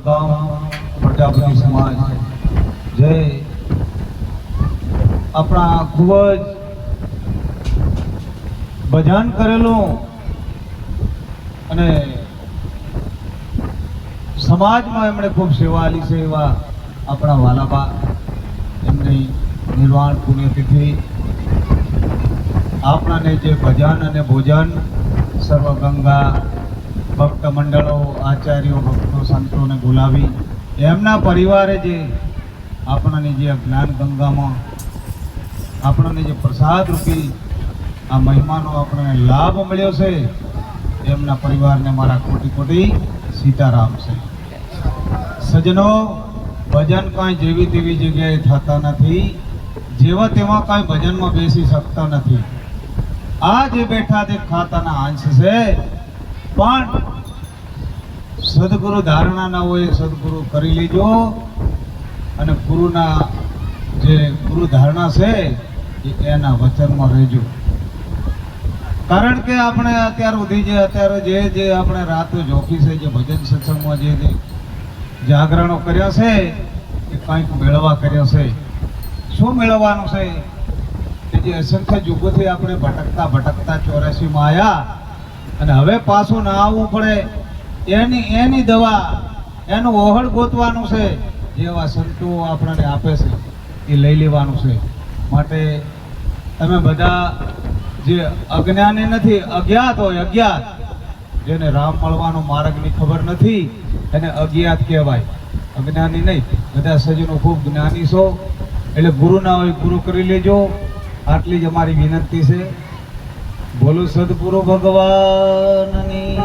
ગામ પ્રજાપતિ સમાજ જે આપણા ખૂબ જ ભજન કરેલું અને સમાજમાં એમણે ખૂબ સેવા આલી છે એવા આપણા વાલાબા એમની નિર્વાણ પુણ્યતિથિ આપણાને જે ભજન અને ભોજન સર્વગંગા ભક્ત મંડળો આચાર્યો ભક્તો સંતોને બોલાવી એમના પરિવારે જે આપણને જે જ્ઞાન ગંગામાં આપણને જે પ્રસાદ રૂપી આ મહિમાનો આપણને લાભ મળ્યો છે એમના પરિવારને મારા કોટી કોટી સીતારામ છે. સજનો, ભજન કાંઈ જેવી તેવી જગ્યાએ થતા નથી, જેવા તેવા કાંઈ ભજનમાં બેસી શકતા નથી. આ જે બેઠા તે ખાતાના અંશ છે, પણ સદગુરુ ધારણા ના હોય સદગુરુ કરી લેજો અને ગુરુના જે ગુરુ ધારણા છે એના વચનમાં રહેજો. કારણ કે આપણે અત્યારે જે આપણે રાતો જોખી છે, જે ભજન સત્સંગમાં જે જાગરણો કર્યા છે એ કંઈક મેળવવા કર્યા છે. શું મેળવવાનું છે કે જે અસંખ્ય યુગોથી આપણે ભટકતા 84માં આવ્યા અને હવે પાછું ના આવવું પડે એની દવા એનું ઓહળ ગોતવાનું છે. જેવા સંતો આપણને આપે છે એ લઈ લેવાનું છે. માટે તમે બધા જે અજ્ઞાની નથી, અજ્ઞાત હોય, અજ્ઞાત જેને રામ મળવાનો માર્ગની ખબર નથી એને અજ્ઞાત કહેવાય, અજ્ઞાની નહીં. બધા સજ્જનો ખૂબ જ્ઞાની છો એટલે ગુરુ ના હોય ગુરુ કરી લેજો. આટલી જ અમારી વિનંતી છે. બોલો સદગુરુ ભગવાનની.